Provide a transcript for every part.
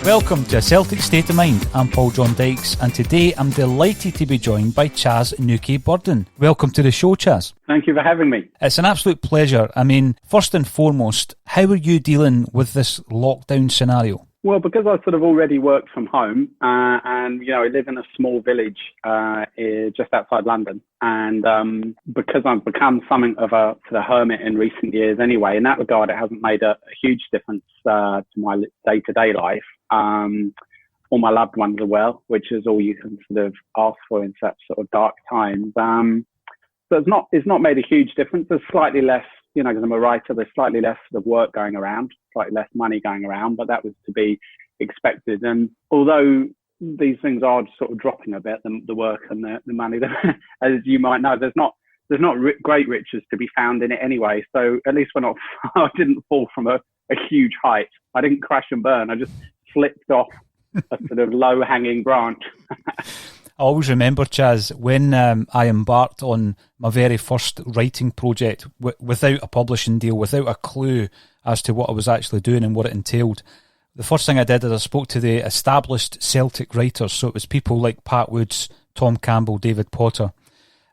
Welcome to Celtic State of Mind. I'm John Dykes, and today I'm delighted to be joined by Chas Newkey-Burden. Welcome to the show, Chas. Thank you for having me. It's an absolute pleasure. I mean, first and foremost, how are you dealing with this lockdown scenario? Well, because I sort of already worked from home and, I live in a small village just outside London. And because I've become something of a sort of hermit in recent years anyway, in that regard, it hasn't made a huge difference to my day-to-day life. All my loved ones are well, which is all you can sort of ask for in such sort of dark times. So it's not made a huge difference. There's slightly less, because I'm a writer, there's slightly less sort of work going around, slightly less money going around, but that was to be expected. And although these things are sort of dropping a bit, the work and the money, as you might know, there's not great riches to be found in it anyway. So at least I didn't fall from a huge height. I didn't crash and burn. I just slipped off a sort of low-hanging branch. I always remember, Chas, when I embarked on my very first writing project without a publishing deal, without a clue as to what I was actually doing and what it entailed. The first thing I did is I spoke to the established Celtic writers, so it was people like Pat Woods, Tom Campbell, David Potter,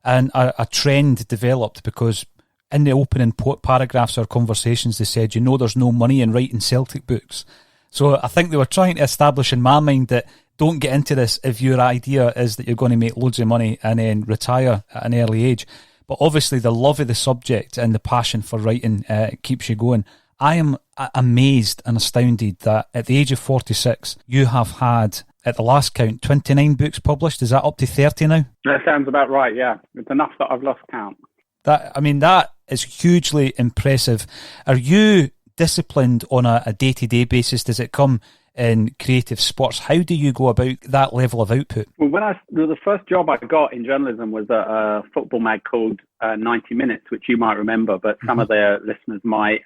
and a trend developed because in the opening paragraphs or conversations they said, there's no money in writing Celtic books. So I think they were trying to establish in my mind that don't get into this if your idea is that you're going to make loads of money and then retire at an early age. But obviously the love of the subject and the passion for writing keeps you going. I am amazed and astounded that at the age of 46, you have had, at the last count, 29 books published. Is that up to 30 now? That sounds about right, yeah. It's enough that I've lost count. That is hugely impressive. Are you disciplined on a day-to-day basis? Does it come in creative sports? How do you go about that level of output? Well, the first job I got in journalism was a football mag called 90 Minutes, which you might remember, but some of their listeners might,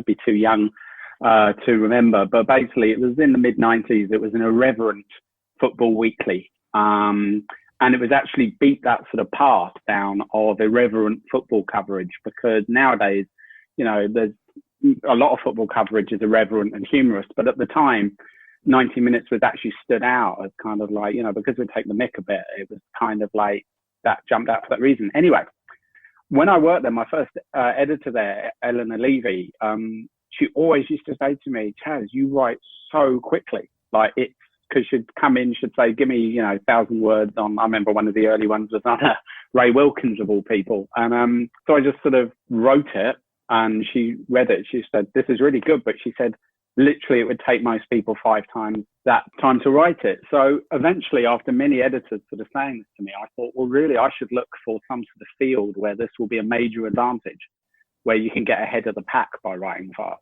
be too young to remember. But basically, it was in the mid-90s. It was an irreverent football weekly. And it was actually beat that sort of path down of irreverent football coverage, because nowadays, there's a lot of football coverage is irreverent and humorous, but at the time, 90 Minutes was actually stood out as kind of like, because we take the mick a bit, it was kind of like that jumped out for that reason. Anyway, when I worked there, my first editor there, Eleanor Levy, she always used to say to me, Chas, you write so quickly. Like it's because she'd come in, she'd say, give me, 1,000 words on, I remember one of the early ones was on Ray Wilkins of all people. And so I just sort of wrote it. And she read it. She said, this is really good. But she said, literally, it would take most people 5 times that time to write it. So eventually, after many editors sort of saying this to me, I thought, well, really, I should look for some sort of field where this will be a major advantage, where you can get ahead of the pack by writing fast.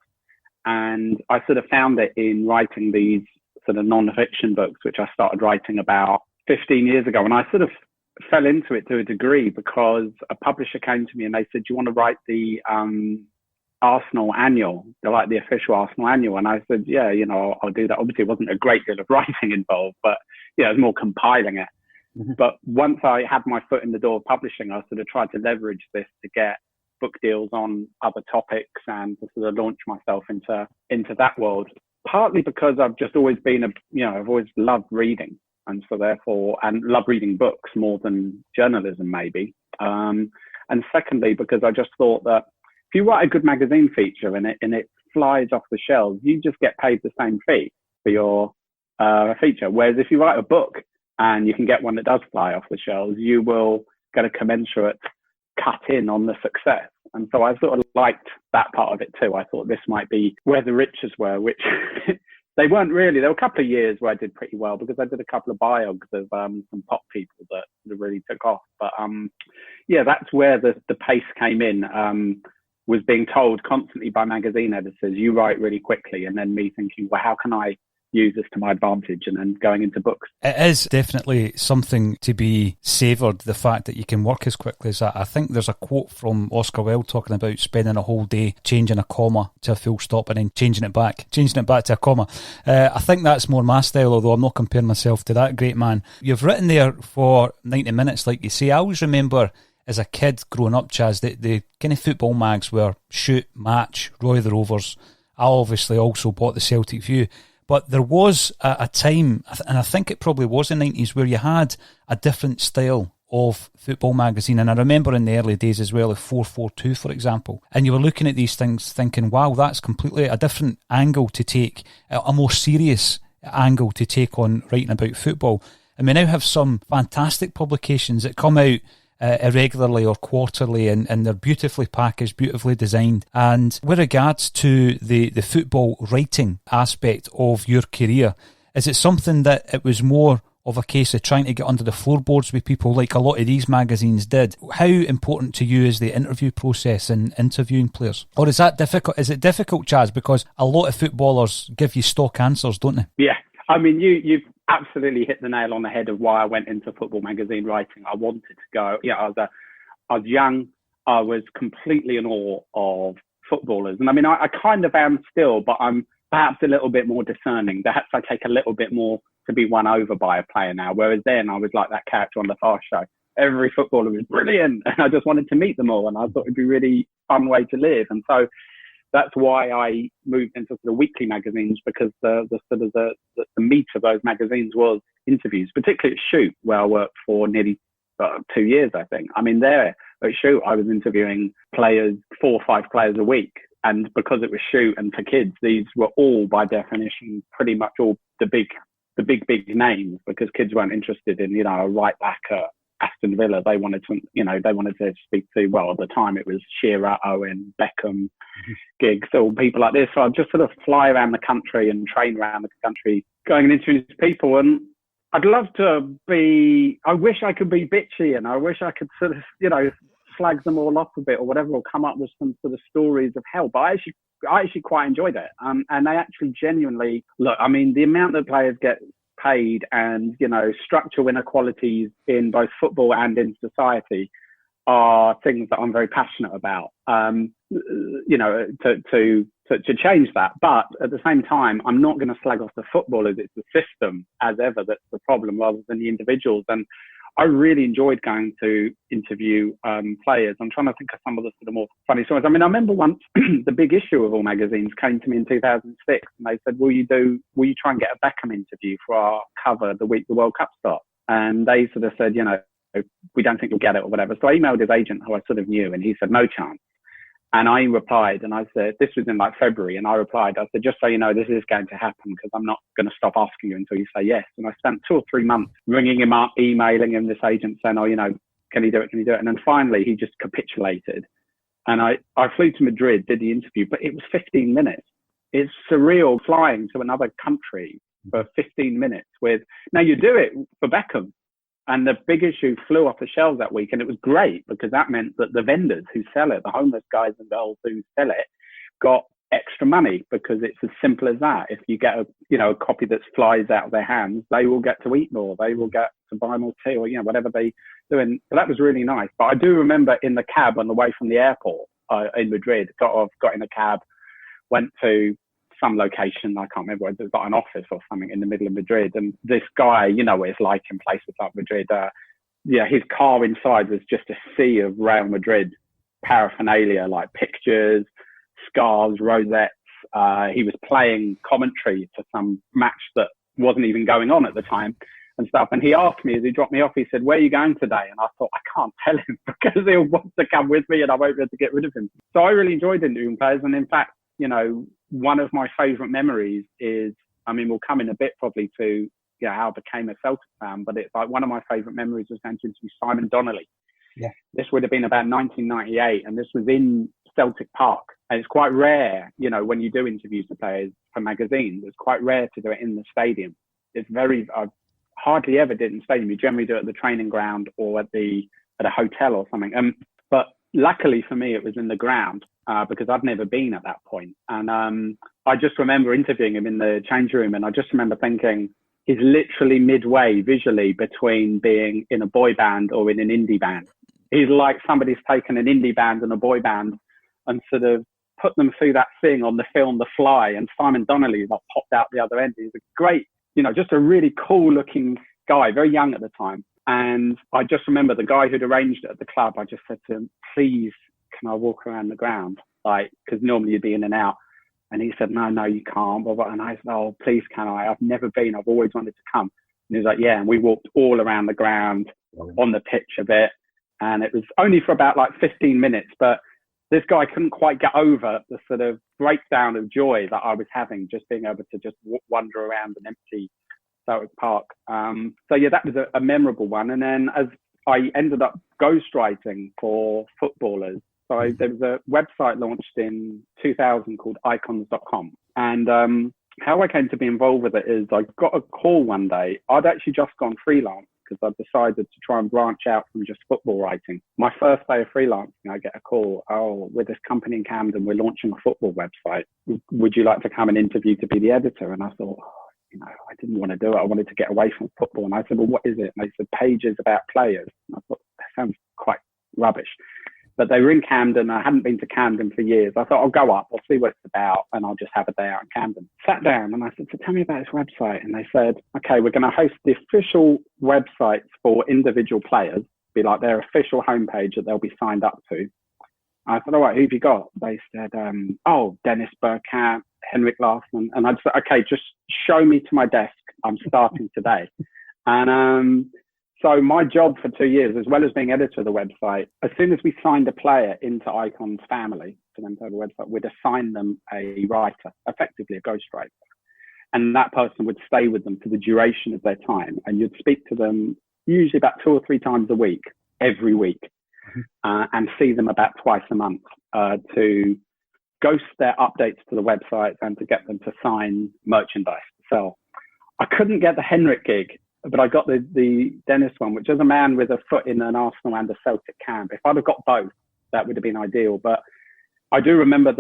And I sort of found it in writing these sort of non-fiction books, which I started writing about 15 years ago. And I sort of fell into it to a degree because a publisher came to me and they said, do you want to write the Arsenal annual, the official Arsenal annual? And I said, yeah, I'll do that. Obviously, it wasn't a great deal of writing involved, but it was more compiling it. Mm-hmm. But once I had my foot in the door of publishing, I sort of tried to leverage this to get book deals on other topics and to sort of launch myself into that world. Partly because I've just always been I've always loved reading. And so therefore, and love reading books more than journalism, maybe. And secondly, because I just thought that if you write a good magazine feature and it flies off the shelves, you just get paid the same fee for your feature. Whereas if you write a book and you can get one that does fly off the shelves, you will get a commensurate cut in on the success. And so I sort of liked that part of it too. I thought this might be where the riches were, which They weren't really. There were a couple of years where I did pretty well because I did a couple of biogs of some pop people that really took off. But yeah, that's where the pace came in. Was being told constantly by magazine editors, you write really quickly, and then me thinking, well, how can I use this to my advantage, and then going into books. It is definitely something to be savoured, the fact that you can work as quickly as that. I think there's a quote from Oscar Wilde talking about spending a whole day changing a comma to a full stop and then changing it back to a comma. I think that's more my style, although I'm not comparing myself to that great man. You've written there for 90 minutes, like you say. I always remember as a kid growing up, Chas, the kind of football mags were Shoot, Match, Roy the Rovers. I obviously also bought the Celtic View. But there was a time, and I think it probably was the 90s, where you had a different style of football magazine. And I remember in the early days as well, of 442, for example. And you were looking at these things thinking, wow, that's completely a different angle to take, a more serious angle to take on writing about football. And we now have some fantastic publications that come out irregularly or quarterly, and they're beautifully packaged, beautifully designed. And with regards to the football writing aspect of your career, is it something that it was more of a case of trying to get under the floorboards with people like a lot of these magazines did? How important to you is the interview process and interviewing players? Or is that difficult? Is it difficult, Chas? Because a lot of footballers give you stock answers, don't they? Yeah. I mean, you've absolutely hit the nail on the head of why I went into football magazine writing. I wanted to go. Yeah, I was young. I was completely in awe of footballers, and I mean, I kind of am still, but I'm perhaps a little bit more discerning. Perhaps I take a little bit more to be won over by a player now, whereas then I was like that character on the Fast Show. Every footballer was brilliant, and I just wanted to meet them all, and I thought it'd be a really fun way to live, and so. That's why I moved into the weekly magazines, because the meat of those magazines was interviews, particularly at Shoot, where I worked for nearly 2 years, I think. I mean, there at Shoot, I was interviewing players, 4 or 5 players a week. And because it was Shoot and for kids, these were all, by definition, pretty much all the big names, because kids weren't interested in, a right back at Aston Villa. They wanted to speak to, well, at the time it was Shearer, Owen, Beckham, Giggs, all people like this. So I'd just sort of fly around the country and train around the country, going and interviewing these people. And I'd love to I wish I could be bitchy, and I wish I could sort of, flag them all up a bit or whatever, or come up with some sort of stories of hell. But I actually quite enjoyed it. And they actually genuinely, look, I mean, the amount that players get paid and, structural inequalities in both football and in society are things that I'm very passionate about, to change that. But at the same time, I'm not going to slag off the footballers. It's the system, as ever, that's the problem rather than the individuals. And I really enjoyed going to interview players. I'm trying to think of some of the sort of more funny stories. I mean, I remember once the big issue of all magazines came to me in 2006, and they said, will you try and get a Beckham interview for our cover the week the World Cup starts? And they sort of said, we don't think you'll get it or whatever. So I emailed his agent, who I sort of knew, and he said, no chance. And I replied, and I said, this was in like February, and I replied, I said, just so you know, this is going to happen, because I'm not going to stop asking you until you say yes. And I spent 2 or 3 months ringing him up, emailing him, this agent, saying, can he do it? Can he do it? And then finally he just capitulated. And I flew to Madrid, did the interview, but it was 15 minutes. It's surreal flying to another country for 15 minutes now you do it for Beckham. And the big issue flew off the shelves that week. And it was great, because that meant that the vendors who sell it, the homeless guys and girls who sell it, got extra money, because it's as simple as that. If you get a copy that flies out of their hands, they will get to eat more. They will get to buy more tea, or, whatever they do. And so that was really nice. But I do remember in the cab on the way from the airport in Madrid, got in a cab, went to some location, I can't remember, it was like an office or something in the middle of Madrid, and this guy, what it's like in places like Madrid, his car inside was just a sea of Real Madrid paraphernalia, like pictures, scarves, rosettes. He was playing commentary to some match that wasn't even going on at the time and stuff, and he asked me as he dropped me off, he said, where are you going today? And I thought, I can't tell him, because he'll want to come with me and I won't be able to get rid of him. So I really enjoyed interviewing players, and in fact, one of my favourite memories is, we'll come in a bit probably to how I became a Celtic fan, but it's like one of my favourite memories was going to interview Simon Donnelly. Yeah. This would have been about 1998, and this was in Celtic Park, And it's quite rare, you know, when you do interviews with players for magazines, it's quite rare to do it in the stadium. I've hardly ever did it in the stadium. You generally do it at the training ground or at a hotel or something. But luckily for me, it was in the ground because I'd never been at that point. And I just remember interviewing him in the change room, and I just remember thinking, he's literally midway visually between being in a boy band or in an indie band. He's like somebody's taken an indie band and a boy band and sort of put them through that thing on the film The Fly, and Simon Donnelly like popped out the other end. He's a great, you know, just a really cool looking guy, very young at the time. And I just remember the guy who'd arranged it at the club, I just said to him, please, can I walk around the ground? Like, because normally you'd be in and out. And he said, no, you can't. And I said, oh, please, can I? I've never been. I've always wanted to come. And he was like, yeah. And we walked all around the ground on the pitch a bit. And it was only for about like 15 minutes, but this guy couldn't quite get over the sort of breakdown of joy that I was having, just being able to just wander around an empty Celtic Park. So yeah, that was a memorable one. And then as I ended up ghostwriting for footballers, so there was a website launched in 2000 called icons.com. And how I came to be involved with it is I got a call one day. I'd actually just gone freelance because I decided to try and branch out from just football writing. My first day of freelancing, I get a call, oh, with this company in Camden, we're launching a football website. Would you like to come and interview to be the editor? And I thought, you know, I didn't want to do it. I wanted to get away from football. And I said, well, what is it? And they said, pages about players. And I thought, that sounds quite rubbish. But they were in Camden. I hadn't been to Camden for years. I thought, I'll go up, I'll see what it's about, and I'll just have a day out in Camden. Sat down and I said, so tell me about this website. And they said, okay, we're going to host the official websites for individual players, be like their official homepage that they'll be signed up to. I said, all right, who have you got? They said, Dennis Bergkamp, Henrik Larsson. And I said, okay, just show me to my desk. I'm starting today. And so my job for 2 years, as well as being editor of the website, as soon as we signed a player into Icon's family, for them to have a website, we'd assign them a writer, effectively a ghostwriter. And that person would stay with them for the duration of their time. And you'd speak to them usually about 2 or 3 times a week, every week, and see them about twice a month to ghost their updates to the website and to get them to sign merchandise to sell. I couldn't get the Henrik gig, but I got the Dennis one, which is a man with a foot in an Arsenal and a Celtic camp. If I'd have got both, that would have been ideal. But I do remember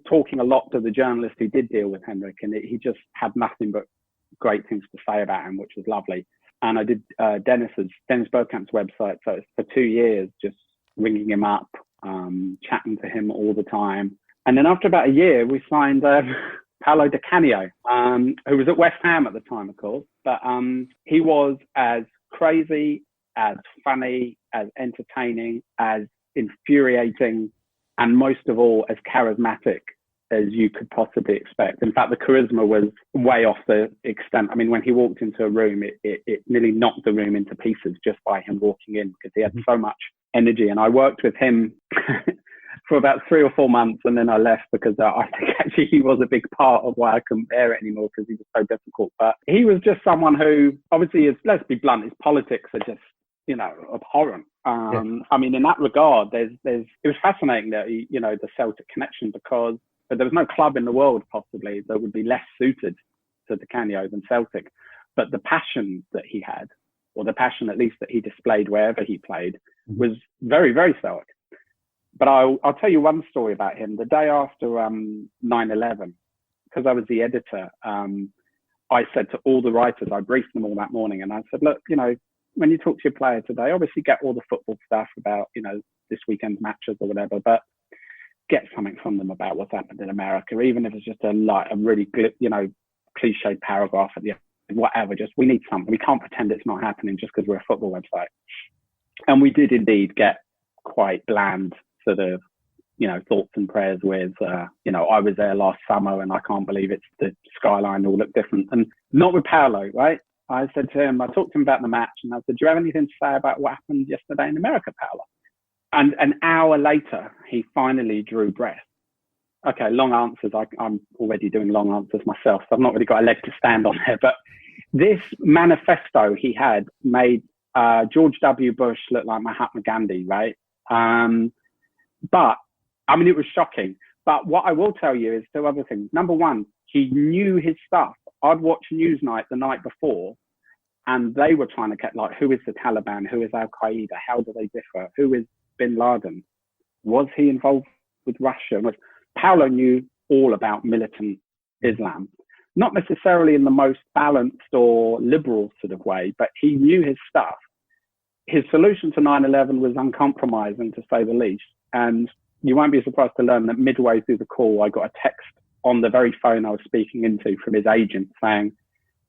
talking a lot to the journalist who did deal with Henrik, and he just had nothing but great things to say about him, which was lovely. And I did Dennis Bergkamp's website. So it's for 2 years, just ringing him up, chatting to him all the time. And then after about a year, we signed Paolo Di Canio, who was at West Ham at the time, of course. But he was as crazy, as funny, as entertaining, as infuriating, and most of all, as charismatic as you could possibly expect. In fact, the charisma was way off the extent. I mean, when he walked into a room, it nearly knocked the room into pieces just by him walking in, because he had so much energy. And I worked with him for about 3 or 4 months, and then I left because I think actually he was a big part of why I couldn't bear it anymore, because he was so difficult. But he was just someone who obviously is, let's be blunt, his politics are just, you know, abhorrent. I mean, in that regard, it was fascinating that, you know, the Celtic connection, because there was no club in the world possibly that would be less suited to Di Canio than Celtic. But the passion that he had, or the passion at least that he displayed wherever he played, was very, very Celtic. But I'll tell you one story about him. The day after 9/11, because I was the editor, I said to all the writers, I briefed them all that morning, and I said, look, you know, when you talk to your player today, obviously get all the football stuff about, you know, this weekend's matches or whatever, but get something from them about what's happened in America, even if it's just a really, you know, cliched paragraph at the end, whatever. Just, we need something. We can't pretend it's not happening just because we're a football website. And we did indeed get quite bland sort of, you know, thoughts and prayers with, you know, I was there last summer and I can't believe it's the skyline all look different. And not with Paolo, right? I said to him, I talked to him about the match, and I said, do you have anything to say about what happened yesterday in America, Paolo? And an hour later, he finally drew breath. Okay, long answers. I'm already doing long answers myself, so I've not really got a leg to stand on there. But this manifesto he had made George W. Bush look like Mahatma Gandhi, right? But, I mean, it was shocking. But what I will tell you is two other things. Number one, he knew his stuff. I'd watch Newsnight the night before, and they were trying to get, like, who is the Taliban? Who is Al Qaeda? How do they differ? Who is bin Laden? Was he involved with Russia? Paolo knew all about militant Islam, not necessarily in the most balanced or liberal sort of way, but he knew his stuff. His solution to 9/11 was uncompromising, to say the least. And you won't be surprised to learn that midway through the call, I got a text on the very phone I was speaking into from his agent saying,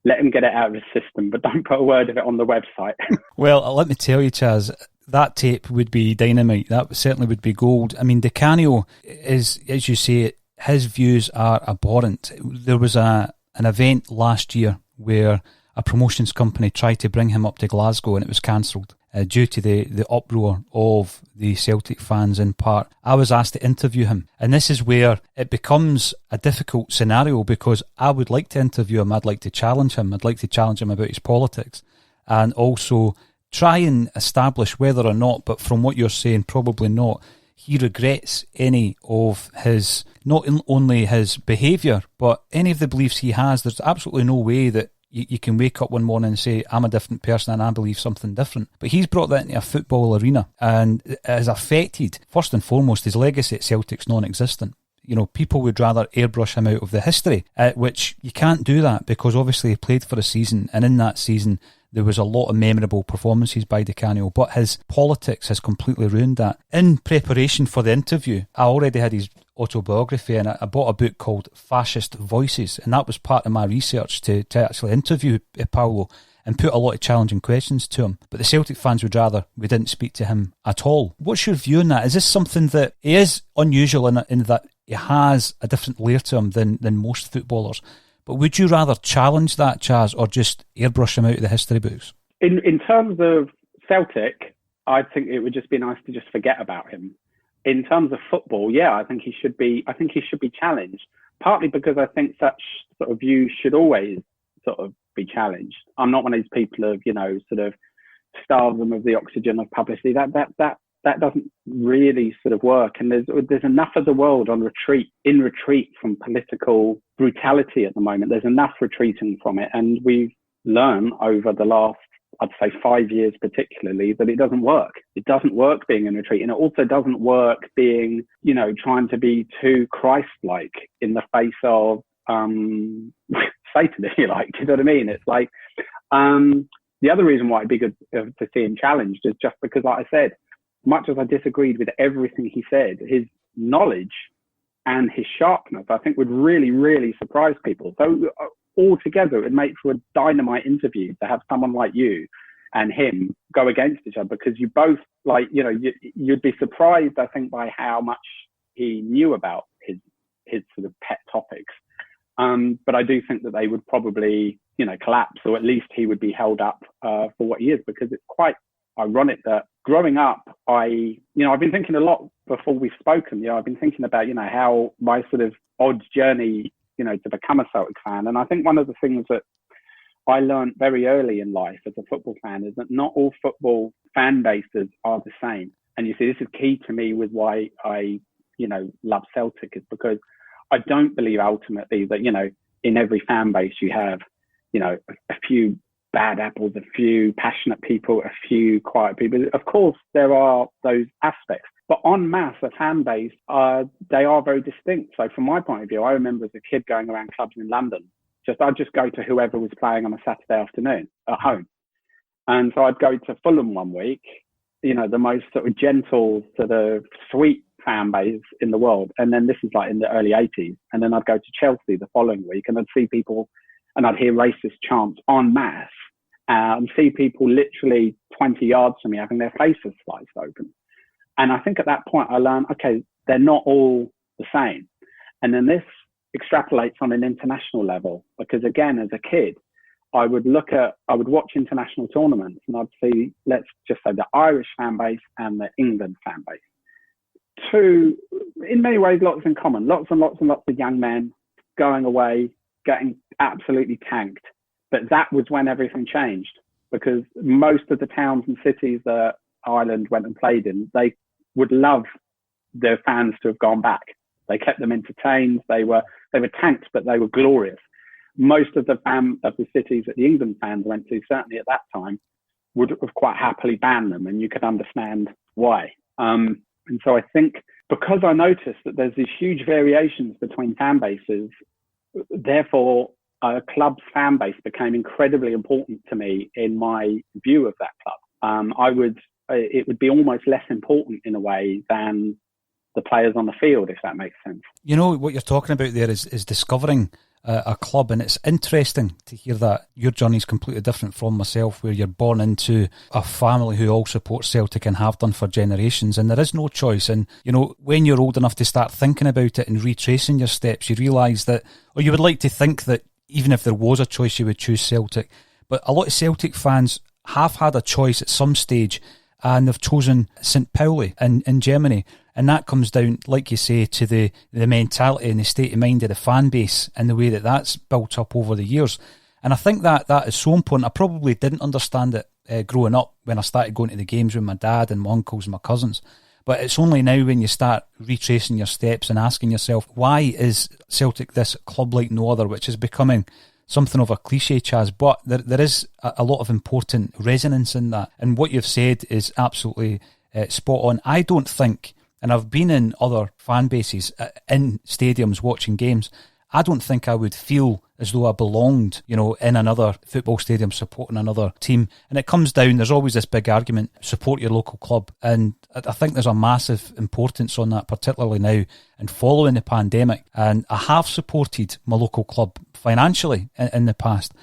let him get it out of his system, but don't put a word of it on the website. Well, let me tell you, Chas, that tape would be dynamite. That certainly would be gold. I mean, Di Canio is, as you say, his views are abhorrent. There was an event last year where a promotions company tried to bring him up to Glasgow and it was cancelled due to the uproar of the Celtic fans in part. I was asked to interview him, and this is where it becomes a difficult scenario because I would like to interview him. I'd like to challenge him. I'd like to challenge him about his politics and also try and establish whether or not, but from what you're saying, probably not, he regrets any of his, not only his behaviour, but any of the beliefs he has. There's absolutely no way that you can wake up one morning and say, I'm a different person and I believe something different. But he's brought that into a football arena and it has affected, first and foremost, his legacy at Celtic's non-existent. You know, people would rather airbrush him out of the history, which you can't do that because obviously he played for a season, and in that season there was a lot of memorable performances by Di Canio, but his politics has completely ruined that. In preparation for the interview, I already had his autobiography and I bought a book called Fascist Voices, and that was part of my research to actually interview Paolo and put a lot of challenging questions to him. But the Celtic fans would rather we didn't speak to him at all. What's your view on that? Is this something that he is unusual in that he has a different layer to him than most footballers? But would you rather challenge that, Chas, or just airbrush him out of the history books? In terms of Celtic, I think it would just be nice to just forget about him. In terms of football, yeah, I think he should be challenged. Partly because I think such sort of views should always sort of be challenged. I'm not one of these people of, sort of starve them of the oxygen of publicity. That doesn't really sort of work. And there's enough of the world in retreat from political brutality at the moment. There's enough retreating from it. And we've learned over the last, I'd say 5 years particularly, that it doesn't work. It doesn't work being in retreat. And it also doesn't work being, trying to be too Christ-like in the face of Satan, if you like. Do you know what I mean? It's like, the other reason why it'd be good to see him challenged is just because, like I said, much as I disagreed with everything he said, his knowledge and his sharpness, I think, would really, really surprise people. So altogether, it would make for a dynamite interview to have someone like you and him go against each other, because you both, you'd be surprised, I think, by how much he knew about his sort of pet topics. But I do think that they would probably, collapse, or at least he would be held up for what he is, because it's quite ironic that growing up, I've been thinking a lot before we've spoken. I've been thinking about, how my sort of odd journey, to become a Celtic fan. And I think one of the things that I learned very early in life as a football fan is that not all football fan bases are the same. And you see, this is key to me with why I, love Celtic, is because I don't believe ultimately that, in every fan base you have, a few bad apples, a few passionate people, a few quiet people. Of course, there are those aspects, but en masse, a fan base, they are very distinct. So from my point of view, I remember as a kid going around clubs in London. I'd just go to whoever was playing on a Saturday afternoon at home. And so I'd go to Fulham one week, the most sort of gentle, sort of sweet fan base in the world. And then this is like in the early 80s. And then I'd go to Chelsea the following week and I'd see people, and I'd hear racist chants en masse, and see people literally 20 yards from me having their faces sliced open. And I think at that point I learned, okay, they're not all the same. And then this extrapolates on an international level, because again, as a kid, I would watch international tournaments and I'd see, let's just say, the Irish fan base and the England fan base. Two, in many ways, lots in common, lots and lots and lots of young men going away, getting absolutely tanked. But that was when everything changed, because most of the towns and cities that Ireland went and played in, they would love their fans to have gone back. They kept them entertained. They were tanked, but they were glorious. Most of the cities that the England fans went to, certainly at that time, would have quite happily banned them, and you could understand why. And so I think because I noticed that there's these huge variations between fan bases, therefore a club's fan base became incredibly important to me in my view of that club. It would be almost less important in a way than the players on the field, if that makes sense. You know, what you're talking about there is discovering a club, and it's interesting to hear that your journey is completely different from myself, where you're born into a family who all support Celtic and have done for generations, and there is no choice. And you know, when you're old enough to start thinking about it and retracing your steps, you realise that, or you would like to think that even if there was a choice, you would choose Celtic. But a lot of Celtic fans have had a choice at some stage, and they've chosen St. Pauli in Germany. And that comes down, like you say, to the mentality and the state of mind of the fan base and the way that that's built up over the years. And I think that is so important. I probably didn't understand it growing up when I started going to the games with my dad and my uncles and my cousins. But it's only now when you start retracing your steps and asking yourself, why is Celtic this club like no other, which is becoming something of a cliche, Chas, but there is a lot of important resonance in that. And what you've said is absolutely spot on. I don't think, and I've been in other fan bases in stadiums watching games, I don't think I would feel as though I belonged, you know, in another football stadium supporting another team. And it comes down, there's always this big argument, support your local club. And I think there's a massive importance on that, particularly now and following the pandemic. And I have supported my local club financially in the past,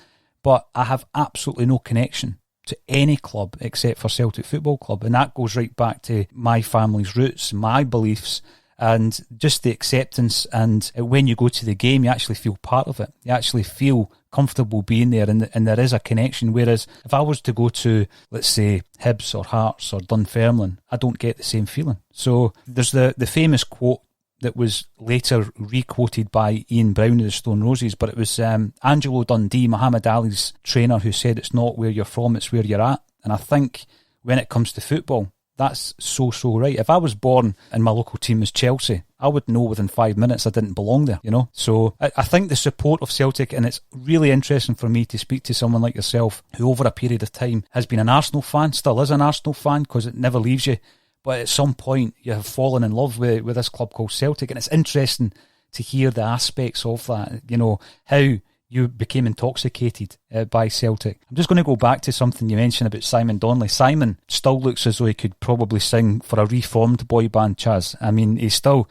but I have absolutely no connection to any club except for Celtic Football Club. And that goes right back to my family's roots, my beliefs, and just the acceptance. And when you go to the game, you actually feel part of it. You actually feel comfortable being there, and there is a connection. Whereas if I was to go to, let's say, Hibs or Hearts or Dunfermline, I don't get the same feeling. So there's the famous quote that was later re-quoted by Ian Brown of the Stone Roses, but it was Angelo Dundee, Muhammad Ali's trainer, who said, "It's not where you're from, it's where you're at." And I think when it comes to football, that's so right. If I was born and my local team was Chelsea, I would know within 5 minutes I didn't belong there, you know. So I think the support of Celtic, and it's really interesting for me to speak to someone like yourself who over a period of time has been an Arsenal fan, still is an Arsenal fan, because it never leaves you. But at some point you have fallen in love with this club called Celtic, and it's interesting to hear the aspects of that, you know, how you became intoxicated by Celtic. I'm just going to go back to something you mentioned about Simon Donnelly. Simon still looks as though he could probably sing for a reformed boy band, Chas. I mean, he's still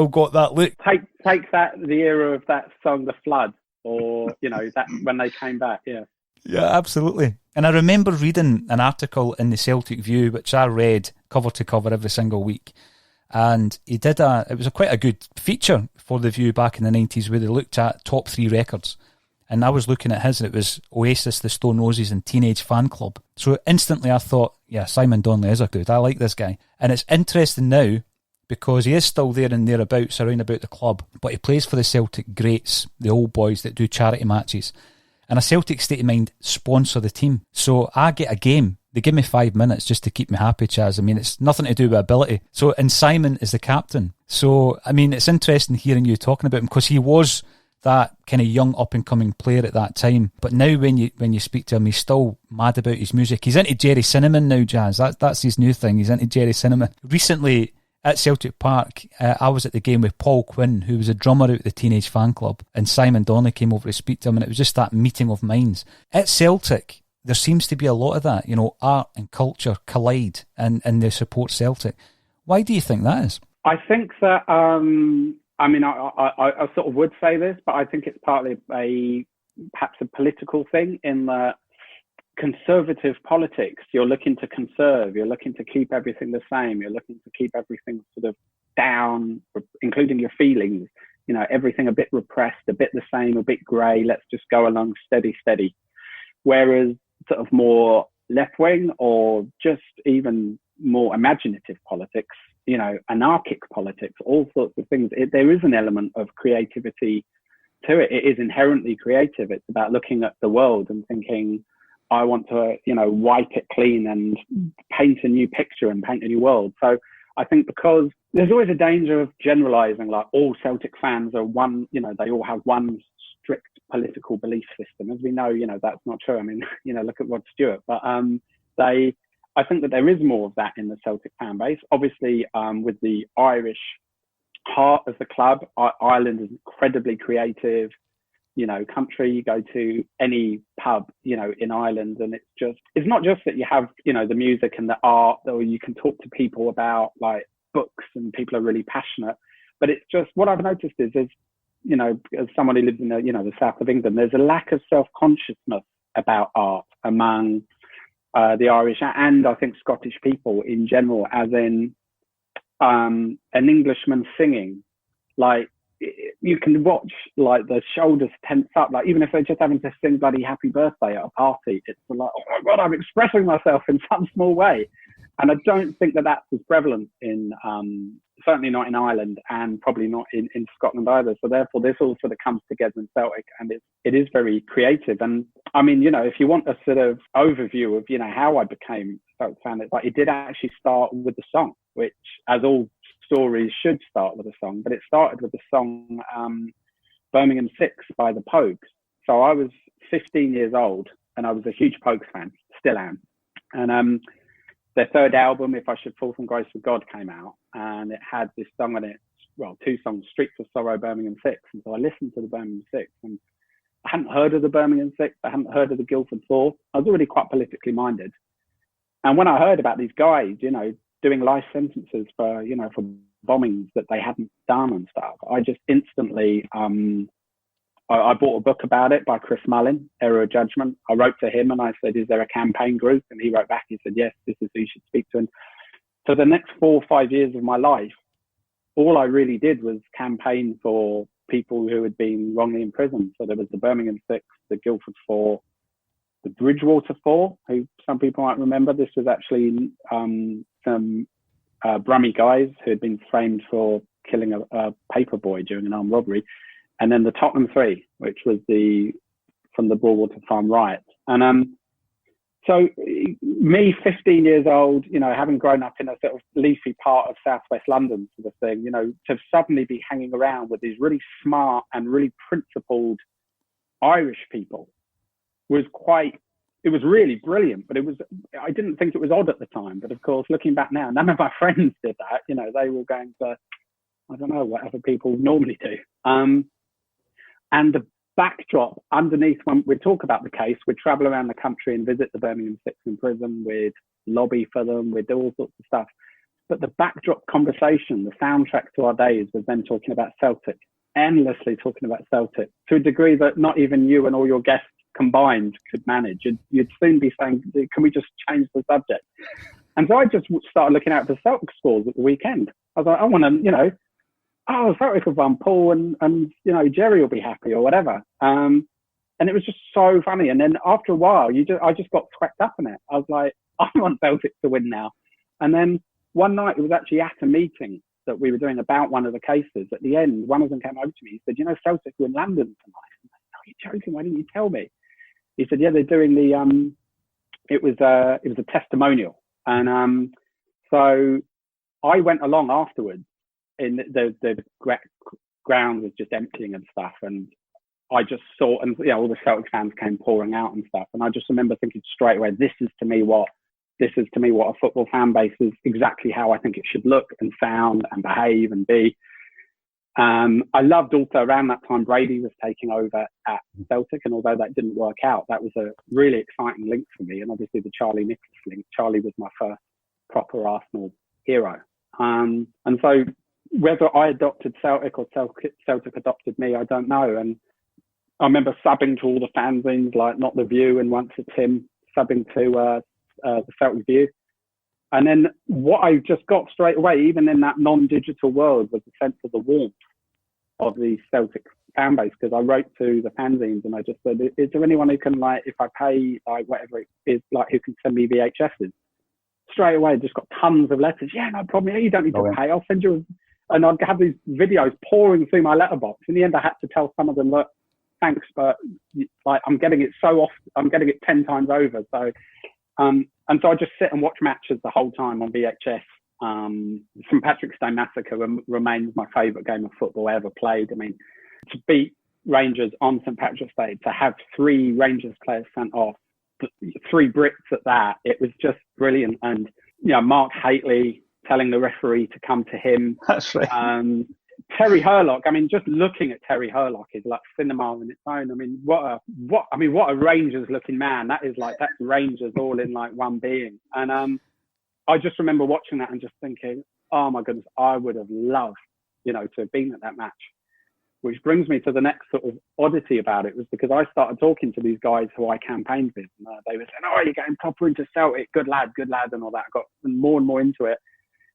got that look. Take that, the era of that song, The Flood, or, you know, that when they came back, yeah. Yeah, absolutely. And I remember reading an article in the Celtic View, which I read cover to cover every single week. And he did it was quite a good feature for the View back in the 90s, where they looked at top 3 records. And I was looking at his, and it was Oasis, the Stone Roses, and Teenage Fan Club. So instantly I thought, yeah, Simon Donnelly is a good. I like this guy. And it's interesting now because he is still there and thereabouts around about the club, but he plays for the Celtic Greats, the old boys that do charity matches. And a Celtic State of Mind sponsor the team. So I get a game. They give me 5 minutes just to keep me happy, Chas. I mean, it's nothing to do with ability. So, and Simon is the captain. So, I mean, it's interesting hearing you talking about him, because he was that kind of young up-and-coming player at that time. But now when you speak to him, he's still mad about his music. He's into Jerry Cinnamon now, Chas. That's his new thing. He's into Jerry Cinnamon. Recently, at Celtic Park, I was at the game with Paul Quinn, who was a drummer out of the Teenage Fan Club, and Simon Donnelly came over to speak to him, and it was just that meeting of minds. At Celtic, there seems to be a lot of that, you know, art and culture collide, and they support Celtic. Why do you think that is? I think that, I mean, I sort of would say this, but I think it's partly perhaps a political thing, in that conservative politics, you're looking to conserve, you're looking to keep everything the same, you're looking to keep everything sort of down, including your feelings, you know, everything a bit repressed, a bit the same, a bit grey, let's just go along steady. Whereas sort of more left-wing, or just even more imaginative politics, you know, anarchic politics, all sorts of things, there is an element of creativity to it. It is inherently creative. It's about looking at the world and thinking, I want to, you know, wipe it clean and paint a new picture and paint a new world. So I think because there's always a danger of generalising, like all Celtic fans are one, they all have one strict political belief system. As we know, that's not true. I mean, look at Rod Stewart. But I think that there is more of that in the Celtic fan base. Obviously, with the Irish heart of the club, Ireland is incredibly creative, country. You go to any pub, in Ireland, and it's not just that you have, the music and the art, or you can talk to people about like books and people are really passionate, but it's just, what I've noticed is as someone who lives in the south of England, there's a lack of self-consciousness about art among the Irish and I think Scottish people in general, as in an Englishman singing, like you can watch like the shoulders tense up, like even if they're just having to sing bloody happy birthday at a party, it's like, oh my God, I'm expressing myself in some small way. And I don't think that that's as prevalent in, certainly not in Ireland, and probably not in Scotland either. So therefore, this all sort of comes together in Celtic, and it is very creative. And I mean, if you want a sort of overview of, how I became a Celtic fan, it's like it did actually start with the song, which, as all stories should start with a song, but it started with the song Birmingham 6 by the Pogues. So I was 15 years old, and I was a huge Pogues fan, still am. And their third album, If I Should Fall from Grace with God, came out, and it had this song on it, well, two songs, Streets of Sorrow, Birmingham 6. And so I listened to the Birmingham 6, and I hadn't heard of the Birmingham 6, I hadn't heard of the Guildford 4. I was already quite politically minded. And when I heard about these guys, doing life sentences for, for bombings that they hadn't done and stuff, I just instantly, I bought a book about it by Chris Mullin, Error of Judgment. I wrote to him and I said, is there a campaign group? And he wrote back, he said, yes, this is who you should speak to. And for the next 4 or 5 years of my life, all I really did was campaign for people who had been wrongly imprisoned. So there was the Birmingham 6, the Guildford 4, the Bridgewater 4, who some people might remember. This was actually some Brummie guys who had been framed for killing a paper boy during an armed robbery. And then the Tottenham 3, which was from the Broadwater Farm riot. And so me, 15 years old, having grown up in a sort of leafy part of southwest London sort of thing, to suddenly be hanging around with these really smart and really principled Irish people was it was really brilliant, but I didn't think it was odd at the time. But of course, looking back now, none of my friends did that. They were going to, I don't know, whatever people normally do. And the backdrop underneath, when we talk about the case, we'd travel around the country and visit the Birmingham 6 in prison, we'd lobby for them, we'd do all sorts of stuff. But the backdrop conversation, the soundtrack to our days, was them talking about Celtic, endlessly talking about Celtic, to a degree that not even you and all your guests combined could manage. You'd soon be saying, can we just change the subject? And so I just started looking out for Celtic scores at the weekend. I was like, I want to, Celtic have won, Paul and Jerry will be happy or whatever. And it was just so funny. And then after a while, I just got swept up in it. I was like, I want Celtic to win now. And then one night, it was actually at a meeting that we were doing about one of the cases. At the end, one of them came over to me. He said, Celtic are in London tonight. I'm like, no, you're joking. Why didn't you tell me? He said, yeah, they're doing it was a testimonial. And so I went along afterwards. In the ground was just emptying and stuff, and I just saw, and all the Celtic fans came pouring out and stuff, and I just remember thinking straight away, this is to me what a football fan base is, exactly how I think it should look and sound and behave and be. I loved also around that time Brady was taking over at Celtic, and although that didn't work out, that was a really exciting link for me, and obviously the Charlie Nicholas link. Charlie was my first proper Arsenal hero, and so whether I adopted Celtic or Celtic adopted me, I don't know. And I remember subbing to all the fanzines, like Not the View, and once it's him subbing to the Celtic View. And then what I just got straight away, even in that non-digital world, was the sense of the warmth of the Celtic fan base, because I wrote to the fanzines and I just said, is there anyone who can, like, if I pay, like, whatever it is, like, who can send me VHSs? Straight away, just got tons of letters. Yeah, no problem. Yeah, you don't need to pay. I'll send you and I'd have these videos pouring through my letterbox. In the end, I had to tell some of them, look, thanks, but like I'm getting it so often, I'm getting it 10 times over. So, and so I just sit and watch matches the whole time on VHS St Patrick's Day Massacre remains my favourite game of football ever played. I mean, to beat Rangers on St Patrick's Day, to have 3 Rangers players sent off, 3 Brits at that, it was just brilliant. And, you know, Mark Haitley telling the referee to come to him. That's right. Terry Hurlock, I mean, just looking at Terry Hurlock is like cinema in its own. I mean, what a Rangers looking man. That's Rangers all in like one being. And I just remember watching that and just thinking, oh my goodness, I would have loved, you know, to have been at that match. Which brings me to the next sort of oddity about it, was because I started talking to these guys who I campaigned with. And, they were saying, oh, you're getting proper into Celtic, good lad, and all that. I got more and more into it.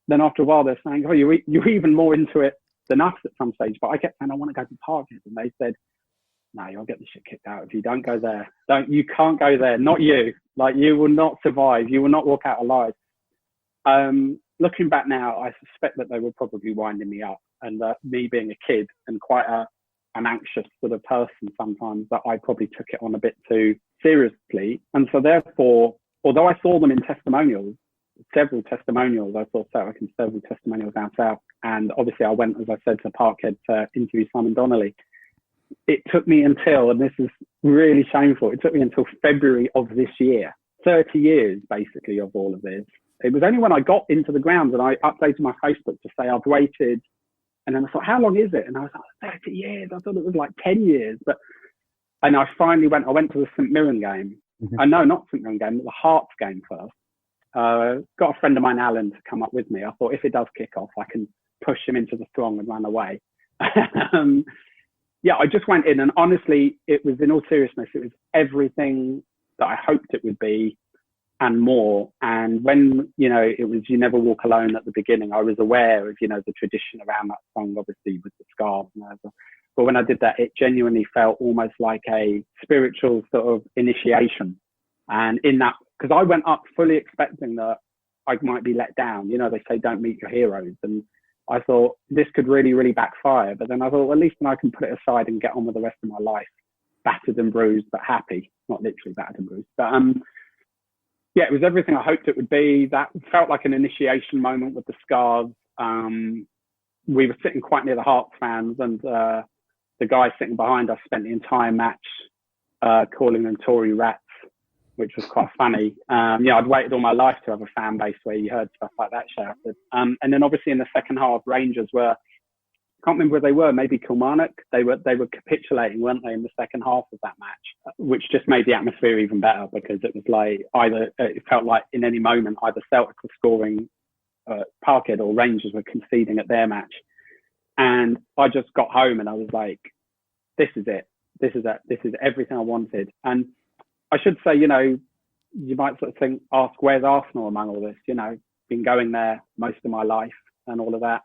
Then after a while, they're saying, oh, you're even more into it than us at some stage. But I kept saying, I want to go to Parkhead. And they said, no, you'll get the shit kicked out if you don't go there. You can't go there. Not you. Like, you will not survive. You will not walk out alive. Looking back now, I suspect that they were probably winding me up, and that me being a kid and quite an anxious sort of person sometimes, that I probably took it on a bit too seriously. And so therefore, although I saw them in testimonials, several testimonials, I saw Celtic in several testimonials down south, and obviously I went, as I said, to Parkhead to interview Simon Donnelly. It took me until, and this is really shameful, it took me until February of this year, 30 years basically of all of this. It was only when I got into the grounds and I updated my Facebook to say I've waited. And then I thought, how long is it? And I was like, 30 years. I thought it was like 10 years. And I finally went to the St Mirren game. Mm-hmm. No, not St Mirren game, the Hearts game first. Got a friend of mine, Alan, to come up with me. I thought if it does kick off, I can push him into the throng and run away. Yeah, I just went in, and honestly, it was, in all seriousness, it was everything that I hoped it would be and more. And when, you know, it was You Never Walk Alone at the beginning, I was aware of, you know, the tradition around that song, obviously with the scarves and whatever. But when I did that, it genuinely felt almost like a spiritual sort of initiation. And in that, because I went up fully expecting that I might be let down. You know, they say don't meet your heroes. And I thought this could really, really backfire. But then I thought, well, at least then I can put it aside and get on with the rest of my life, battered and bruised, but happy. Not literally battered and bruised. But yeah, it was everything I hoped it would be. That felt like an initiation moment with the scarves. We were sitting quite near the Hearts fans, and the guy sitting behind us spent the entire match calling them Tory rats, which was quite funny. Yeah, I'd waited all my life to have a fan base where you heard stuff like that shouted. And then obviously in the second half, Rangers were, I can't remember where they were, maybe Kilmarnock. They were capitulating, weren't they, in the second half of that match, which just made the atmosphere even better, because it was like it felt like in any moment either Celtic were scoring Parkhead or Rangers were conceding at their match. And I just got home and I was like, this is it. This is everything I wanted. And I should say, you know, you might sort of ask, where's Arsenal among all this? You know, been going there most of my life and all of that.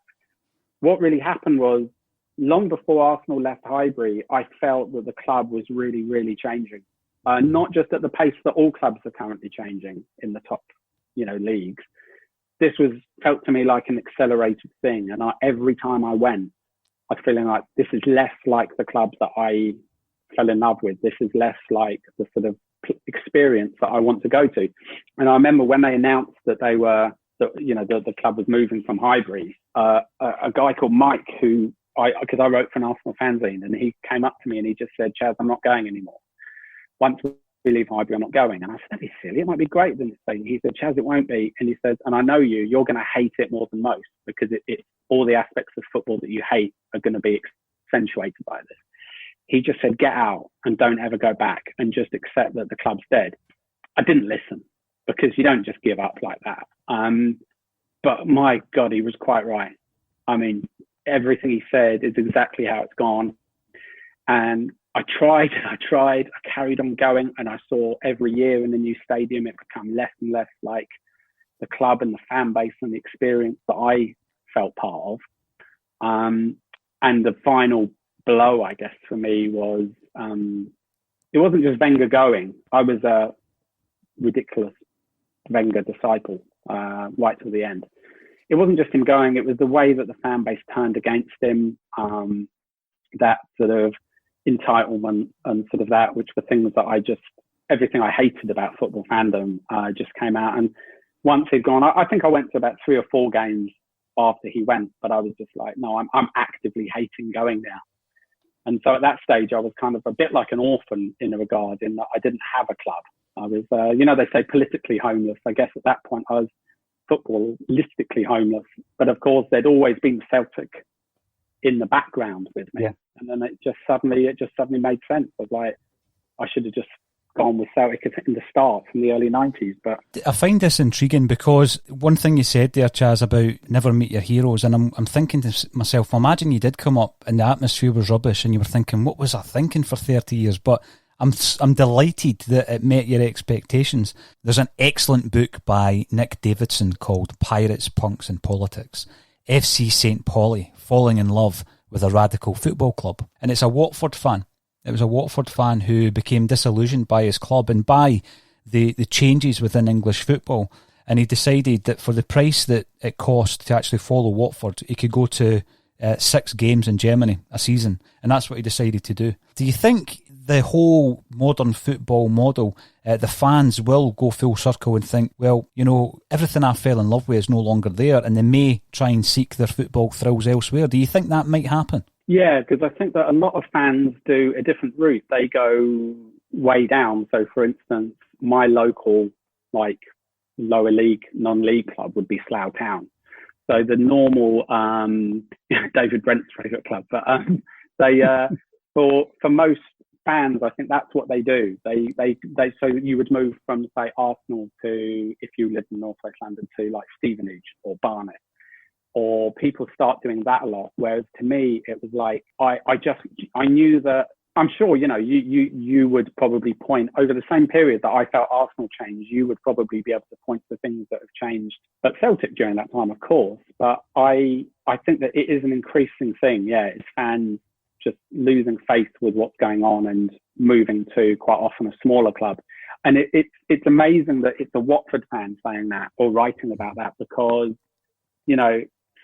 What really happened was, long before Arsenal left Highbury, I felt that the club was really, really changing. Not just at the pace that all clubs are currently changing in the top, you know, leagues. This felt to me like an accelerated thing. And every time I went, I was feeling like this is less like the clubs that I fell in love with. This is less like the sort of experience that I want to go to. And I remember when they announced that they were, you know, the club was moving from Highbury, a guy called Mike, because I wrote for an Arsenal fanzine, and he came up to me and he just said, Chas, I'm not going anymore. Once we leave Highbury, I'm not going. And I said, that'd be silly. It might be great. Then he said, Chas, it won't be. And he says, and I know you're going to hate it more than most, because it all the aspects of football that you hate are going to be accentuated by this. He just said, get out and don't ever go back, and just accept that the club's dead. I didn't listen, because you don't just give up like that. But my God, he was quite right. I mean, everything he said is exactly how it's gone. And I tried, I carried on going, and I saw every year in the new stadium, it become less and less like the club and the fan base and the experience that I felt part of. And the final blow, I guess, for me was, it wasn't just Wenger going. I was a ridiculous Wenger disciple right till the end. It wasn't just him going, it was the way that the fan base turned against him, that sort of entitlement and sort of that, which were things that everything I hated about football fandom just came out. And once he'd gone, I think I went to about 3 or 4 games after he went, but I was just like, no, I'm actively hating going now. And so at that stage, I was kind of a bit like an orphan in a regard, in that I didn't have a club. I was, they say politically homeless. I guess at that point I was footballistically homeless. But of course, there'd always been Celtic in the background with me. Yeah. And then it just suddenly made sense. Of like, I should have just gone with Celtic in the start from the early 90s. But I find this intriguing because one thing you said there, Chas, about never meet your heroes, and I'm thinking to myself, imagine you did come up and the atmosphere was rubbish and you were thinking, what was I thinking for 30 years? But I'm delighted that it met your expectations. There's an excellent book by Nick Davidson called Pirates, Punks and Politics, FC St. Pauli falling in love with a radical football club. And it's a Watford fan. It was a Watford fan who became disillusioned by his club and by the changes within English football. And he decided that for the price that it cost to actually follow Watford, he could go to 6 games in Germany a season. And that's what he decided to do. Do you think the whole modern football model, the fans will go full circle and think, well, everything I fell in love with is no longer there, and they may try and seek their football thrills elsewhere? Do you think that might happen? Yeah, because I think that a lot of fans do a different route. They go way down. So, for instance, my local, lower league, non-league club would be Slough Town. So the normal, David Brent's favourite club, but they, for most fans, I think that's what they do. They so you would move from, say, Arsenal to, if you lived in North West London, to like Stevenage or Barnet. Or people start doing that a lot. Whereas to me, it was like, I knew that, I'm sure, you would probably point over the same period that I felt Arsenal changed, you would probably be able to point to things that have changed at Celtic during that time, of course. But I think that it is an increasing thing. Yeah, it's fans just losing faith with what's going on and moving to quite often a smaller club. And it's amazing that it's a Watford fan saying that or writing about that, because,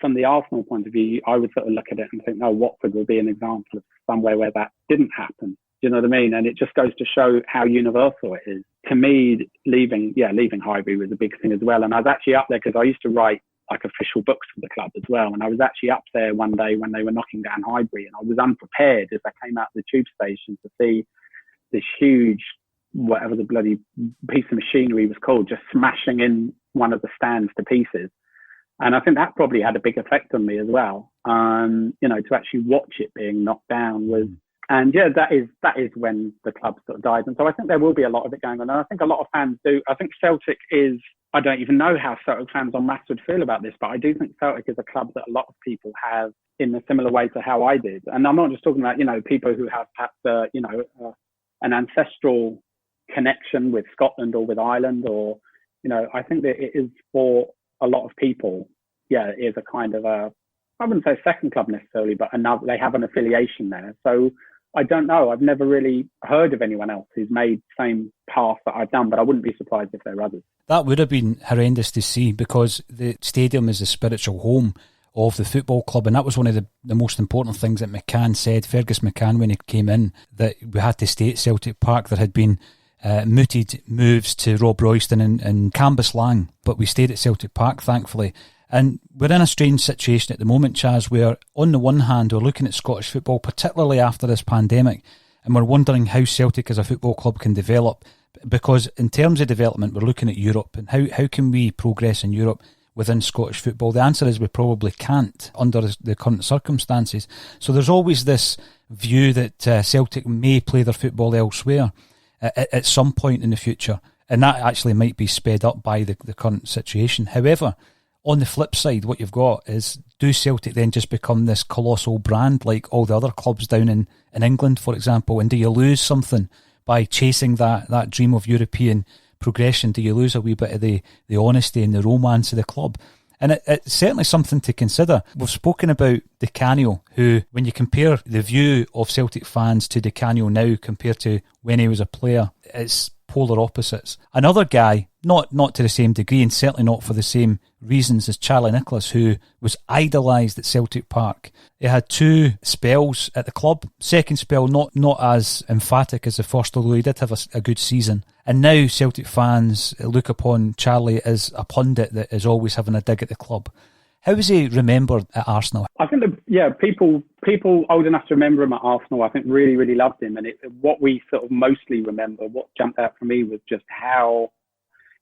from the Arsenal point of view, I would sort of look at it and think, no, Watford would be an example of somewhere where that didn't happen. Do you know what I mean? And it just goes to show how universal it is. To me, leaving Highbury was a big thing as well. And I was actually up there because I used to write official books for the club as well. And I was actually up there one day when they were knocking down Highbury, and I was unprepared as I came out of the tube station to see this huge, whatever the bloody piece of machinery was called, just smashing in one of the stands to pieces. And I think that probably had a big effect on me as well. To actually watch it being knocked down was, and yeah, that is when the club sort of died. And so I think there will be a lot of it going on. And I think a lot of fans do. I think Celtic is, I don't even know how Celtic fans en masse would feel about this, but I do think Celtic is a club that a lot of people have in a similar way to how I did. And I'm not just talking about, people who have perhaps, an ancestral connection with Scotland or with Ireland, or, I think that it is for a lot of people, it is a kind of I wouldn't say second club necessarily, but they have an affiliation there. So I don't know. I've never really heard of anyone else who's made the same path that I've done, but I wouldn't be surprised if there are others. That would have been horrendous to see, because the stadium is the spiritual home of the football club, and that was one of the most important things that McCann said, Fergus McCann, when he came in, that we had to stay at Celtic Park. There had been mooted moves to Rob Royston and Cambuslang, but we stayed at Celtic Park, thankfully. And we're in a strange situation at the moment, Chas, where on the one hand we're looking at Scottish football, particularly after this pandemic, and we're wondering how Celtic as a football club can develop, because in terms of development we're looking at Europe, and how can we progress in Europe within Scottish football? The answer is we probably can't under the current circumstances. So there's always this view that Celtic may play their football elsewhere at some point in the future, and that actually might be sped up by the current situation. However, on the flip side, what you've got is, do Celtic then just become this colossal brand like all the other clubs down in England, for example? And do you lose something by chasing that dream of European progression? Do you lose a wee bit of the honesty and the romance of the club? And it's certainly something to consider. We've spoken about Di Canio, who, when you compare the view of Celtic fans to Di Canio now compared to when he was a player, it's polar opposites. Another guy, not to the same degree and certainly not for the same reasons as Charlie Nicholas, who was idolised at Celtic Park. He had 2 spells at the club. Second spell not as emphatic as the first, although he did have a good season. And now Celtic fans look upon Charlie as a pundit that is always having a dig at the club. How was he remembered at Arsenal? I think people old enough to remember him at Arsenal, I think really, really loved him. And what we sort of mostly remember, what jumped out for me was just how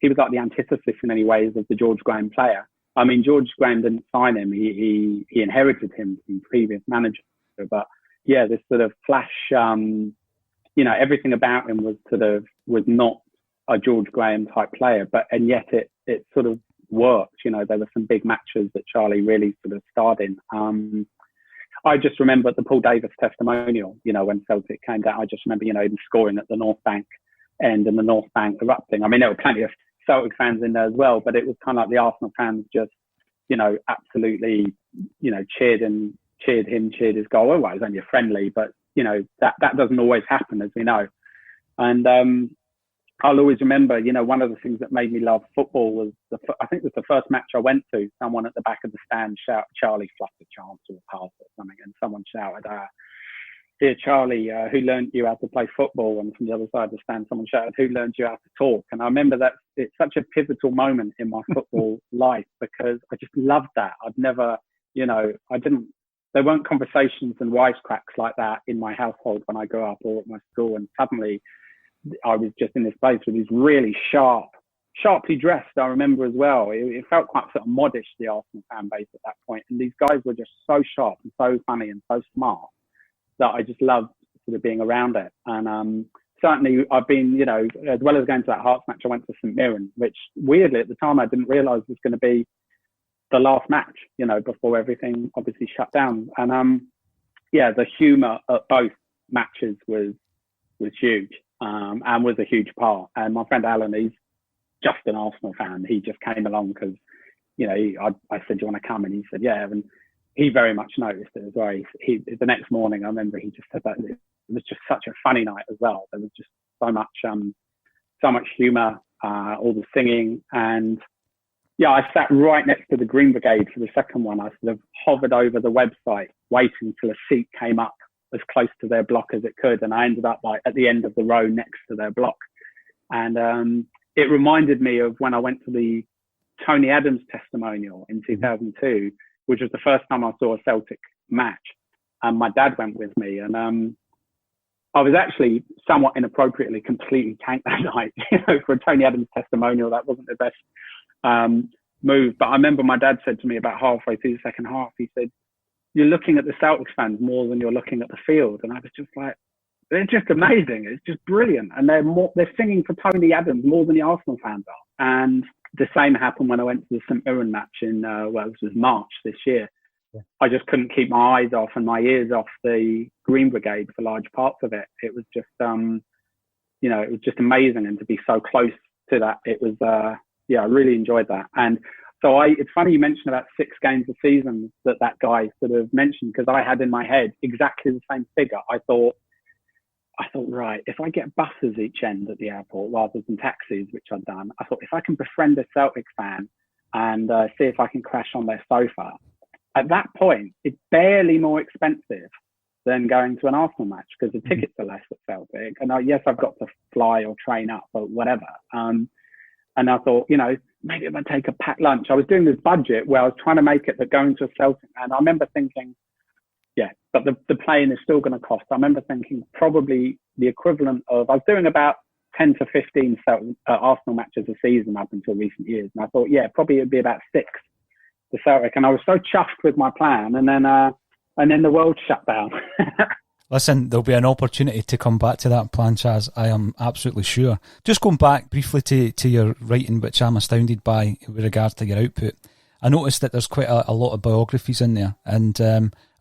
he was like the antithesis in many ways of the George Graham player. I mean, George Graham didn't sign him. He inherited him from previous manager. But yeah, this sort of flash, everything about him was not a George Graham type player, and yet it sort of worked. There were some big matches that Charlie really sort of starred in. I just remember the Paul Davis testimonial, when Celtic came down. I just remember, him scoring at the North Bank end and the North Bank erupting. I mean, there were plenty of Celtic fans in there as well, but it was kind of like the Arsenal fans just, absolutely, cheered him, cheered his goal. Well, it was only a friendly, but, that doesn't always happen, as we know. And I'll always remember, one of the things that made me love football was, I think it was the first match I went to, someone at the back of the stand shouted, Charlie fluffed a chance or a pass or something, and someone shouted, "Here, Charlie, who learned you how to play football?" And from the other side of the stand, someone shouted, "Who learned you how to talk?" And I remember that it's such a pivotal moment in my football life, because I just loved that. I'd never, there weren't conversations and wisecracks like that in my household when I grew up or at my school. And suddenly I was just in this place with these really sharply dressed, I remember as well. It felt quite sort of modish, the Arsenal fan base at that point. And these guys were just so sharp and so funny and so smart that I just loved sort of being around it. And certainly I've been, as well as going to that Hearts match, I went to St Mirren, which weirdly at the time I didn't realise was going to be the last match, before everything obviously shut down. And the humour at both matches was huge, and was a huge part. And my friend Alan, he's just an Arsenal fan. He just came along because, I said, "Do you want to come?" And he said, "Yeah." And he very much noticed it as well. He the next morning, I remember he just said that it was just such a funny night as well. There was just so much humour, all the singing. And yeah, I sat right next to the Green Brigade for the second one. I sort of hovered over the website, waiting till a seat came up as close to their block as it could. And I ended up at the end of the row next to their block. And it reminded me of when I went to the Tony Adams testimonial in 2002, which was the first time I saw a Celtic match. And my dad went with me. And I was actually somewhat inappropriately completely tanked that night, for a Tony Adams testimonial. That wasn't the best move. But I remember my dad said to me about halfway through the second half, he said, "You're looking at the Celtics fans more than you're looking at the field." And I was just like, they're just amazing. It's just brilliant. And they're singing for Tony Adams more than the Arsenal fans are. And the same happened when I went to the St Mirren match in, this was March this year. Yeah. I just couldn't keep my eyes off and my ears off the Green Brigade for large parts of it. It was just, it was just amazing. And to be so close to that, it was, I really enjoyed that. And so it's funny you mentioned about 6 games a season that guy sort of mentioned, because I had in my head exactly the same figure. I thought, right, if I get buses each end at the airport rather than taxis, which I've done, I thought if I can befriend a Celtic fan and see if I can crash on their sofa, at that point, it's barely more expensive than going to an Arsenal match, because the tickets are less at Celtic. And yes, I've got to fly or train up or whatever. And I thought, maybe if I take a packed lunch. I was doing this budget where I was trying to make it that going to a Celtic, and I remember thinking, yeah, but the plane is still going to cost. I remember thinking probably the equivalent of, I was doing about 10 to 15 Arsenal matches a season up until recent years. And I thought, yeah, probably it'd be about 6 to Celtic. And I was so chuffed with my plan. And then the world shut down. Listen, there'll be an opportunity to come back to that plan, Chas. I am absolutely sure. Just going back briefly to your writing, which I'm astounded by with regards to your output. I noticed that there's quite a lot of biographies in there. And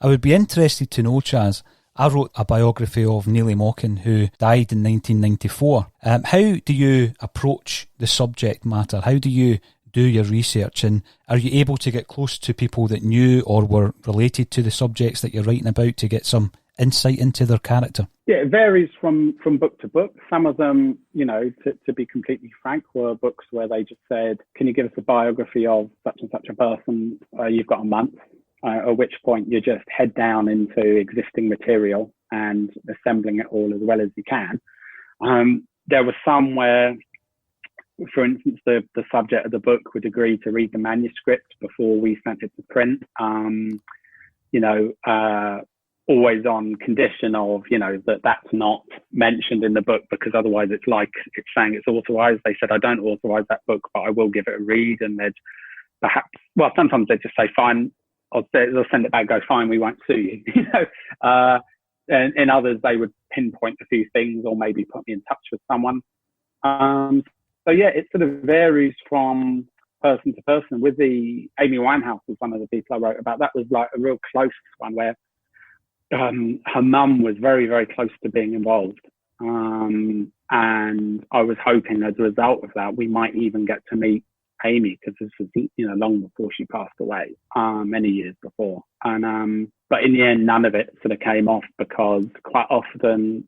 I would be interested to know, Chas, I wrote a biography of Neely Mockin, who died in 1994. How do you approach the subject matter? How do you do your research? And are you able to get close to people that knew or were related to the subjects that you're writing about to get some insight into their character? Yeah, it varies from book to book. Some of them, to be completely frank, were books where they just said, can you give us a biography of such and such a person? You've got a month, at which point you just head down into existing material and assembling it all as well as you can. There were some where, for instance, the subject of the book would agree to read the manuscript before we sent it to print. Always on condition of, that's not mentioned in the book, because otherwise it's like it's saying it's authorized. They said, I don't authorize that book, but I will give it a read. And they'd sometimes they just say, fine, they'll send it back, go, fine, we won't sue you. And in others, they would pinpoint a few things or maybe put me in touch with someone. So yeah, it sort of varies from person to person. With the Amy Winehouse was one of the people I wrote about. That was like a real close one where her mum was very, very close to being involved. And I was hoping as a result of that, we might even get to meet Amy, because this was, long before she passed away, many years before. And, but in the end, none of it sort of came off, because quite often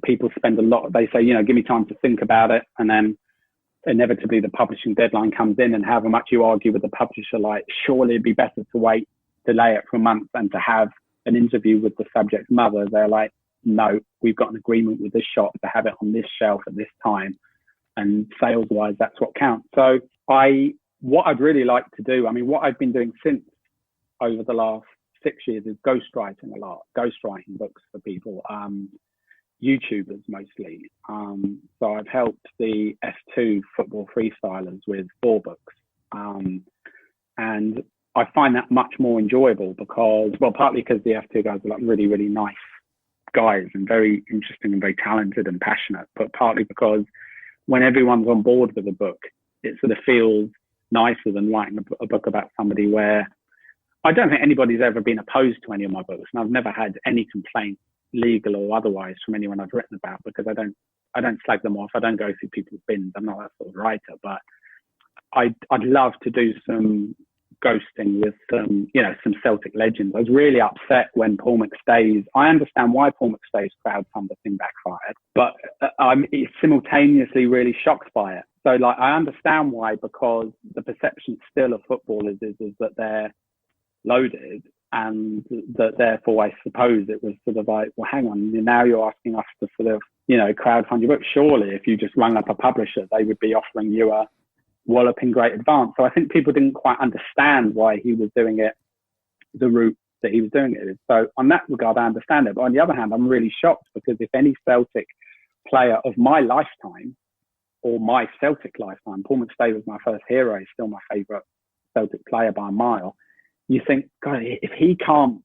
people spend a lot, they say, give me time to think about it. And then inevitably the publishing deadline comes in, and however much you argue with the publisher, like, surely it'd be better to delay it for a month and to have an interview with the subject's mother. They're like, no, we've got an agreement with this shop to have it on this shelf at this time, and sales wise, that's what counts. So what I'd really like to do, what I've been doing since over the last 6 years is ghostwriting a lot, ghostwriting books for people, YouTubers mostly. So I've helped the F2 football freestylers with 4 books. And I find that much more enjoyable because, partly because the F2 guys are like really, really nice guys and very interesting and very talented and passionate, but partly because when everyone's on board with a book, it sort of feels nicer than writing a book about somebody where I don't think anybody's ever been opposed to any of my books, and I've never had any complaint, legal or otherwise, from anyone I've written about, because I don't slag them off. I don't go through people's bins. I'm not that sort of writer, but I'd love to do some ghosting with some Celtic legends. I was really upset when Paul McStay's, I understand why Paul McStay's crowdfunder thing backfired, but I'm simultaneously really shocked by it. So I understand why, because the perception still of footballers is that they're loaded, and that therefore I suppose it was sort of like, well, hang on, now you're asking us to sort of, crowdfund your book. Surely if you just rang up a publisher, they would be offering you a walloping great advance. So I think people didn't quite understand why he was doing it the route that he was doing it. So on that regard, I understand it. But on the other hand, I'm really shocked, because if any Celtic player of my lifetime or my Celtic lifetime, Paul McStay was my first hero, he's still my favourite Celtic player by a mile. You think, God, if he can't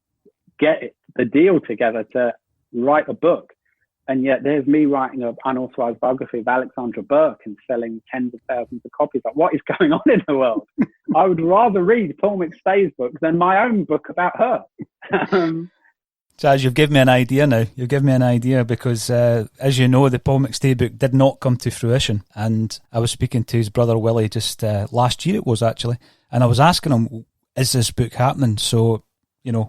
get the deal together to write a book, and yet there's me writing an unauthorized biography of Alexandra Burke and selling tens of thousands of copies. Like, what is going on in the world? I would rather read Paul McStay's book than my own book about her. Chas, you've given me an idea now. You've given me an idea because, as you know, the Paul McStay book did not come to fruition. And I was speaking to his brother Willie just last year, it was actually, and I was asking him, is this book happening? So,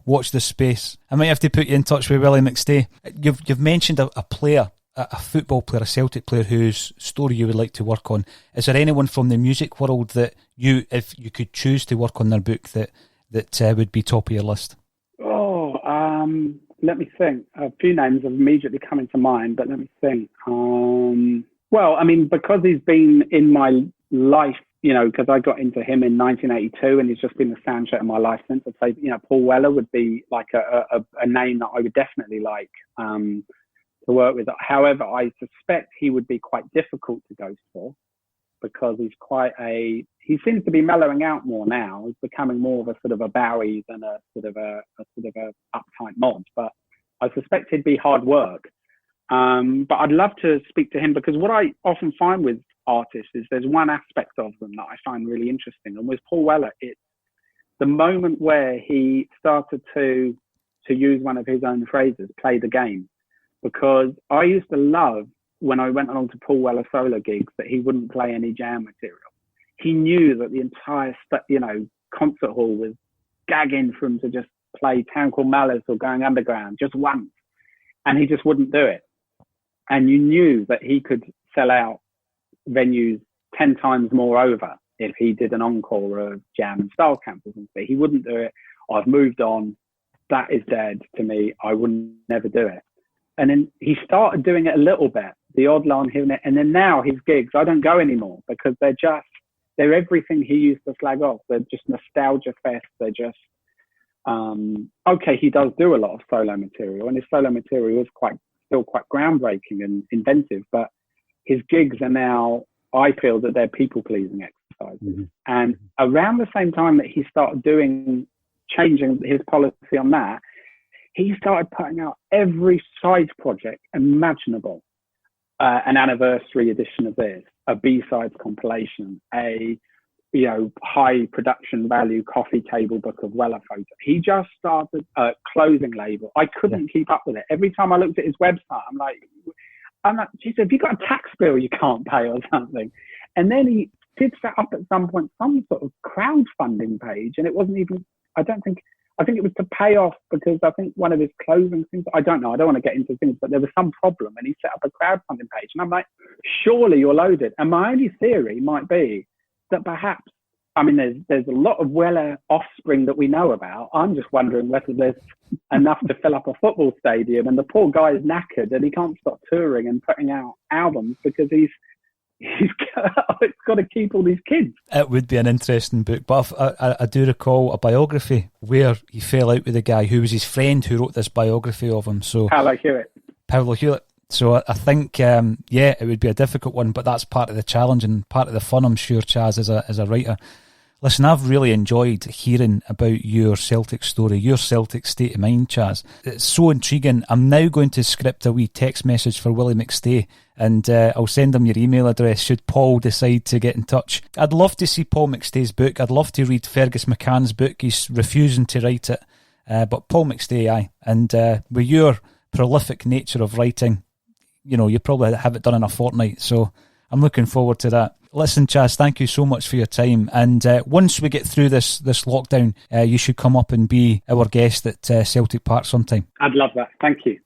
watch this space. I might have to put you in touch with Willie McStay. You've mentioned a player, a football player, a Celtic player whose story you would like to work on. Is there anyone from the music world that if you could choose to work on their book, that would be top of your list? Let me think. A few names have immediately come into mind, but let me think. Because he's been in my life, because I got into him in 1982, and he's just been the soundtrack of my life since. I'd say, Paul Weller would be like a name that I would definitely like to work with. However, I suspect he would be quite difficult to ghost for, because he seems to be mellowing out more now. He's becoming more of a sort of a Bowie than a sort of a uptight mod. But I suspect he'd be hard work. But I'd love to speak to him, because what I often find with artists is there's one aspect of them that I find really interesting. And with Paul Weller, it's the moment where he started to use one of his own phrases, play the game. Because I used to love, when I went along to Paul Weller solo gigs, that he wouldn't play any jam material. He knew that the entire concert hall was gagging for him to just play Town Called Malice or Going Underground just once. and he just wouldn't do it. And you knew that he could sell out venues 10 times more over if he did an encore of Jam and Style Camp. He wouldn't do it. I've moved on. That is dead to me. I would never do it. And then he started doing it a little bit, the odd line here and there. And then now his gigs, I don't go anymore because they're everything he used to slag off. They're just nostalgia fest. They're just, okay, he does do a lot of solo material, and his solo material is still quite groundbreaking and inventive, but his gigs are now, I feel that they're people-pleasing exercises. Mm-hmm. And around the same time that he started changing his policy on that, he started putting out every side project imaginable. An anniversary edition of this, a B-sides compilation, a high production value coffee table book of Weller photos. He just started a clothing label. I couldn't keep up with it. Every time I looked at his website, I'm like, geez, have you got a tax bill you can't pay or something? And then he did set up at some point some sort of crowdfunding page, and it wasn't even, I think it was to pay off, because I think one of his clothing things, I don't know, I don't want to get into things, but there was some problem and he set up a crowdfunding page. And I'm like, surely you're loaded. And my only theory might be that perhaps, I mean, there's a lot of Weller offspring that we know about. I'm just wondering whether there's enough to fill up a football stadium, and the poor guy is knackered and he can't stop touring and putting out albums because he's got to keep all these kids. It would be an interesting book, but I do recall a biography where he fell out with a guy who was his friend who wrote this biography of him. So Paolo Hewitt. So I think, it would be a difficult one, but that's part of the challenge and part of the fun, I'm sure, Chas, as a writer. Listen, I've really enjoyed hearing about your Celtic story, your Celtic State of Mind, Chas. It's so intriguing. I'm now going to script a wee text message for Willie McStay, and I'll send him your email address should Paul decide to get in touch. I'd love to see Paul McStay's book. I'd love to read Fergus McCann's book. He's refusing to write it. But Paul McStay, aye. And with your prolific nature of writing, you probably have it done in a fortnight. So I'm looking forward to that. Listen, Chas, thank you so much for your time. And once we get through this lockdown, you should come up and be our guest at Celtic Park sometime. I'd love that. Thank you.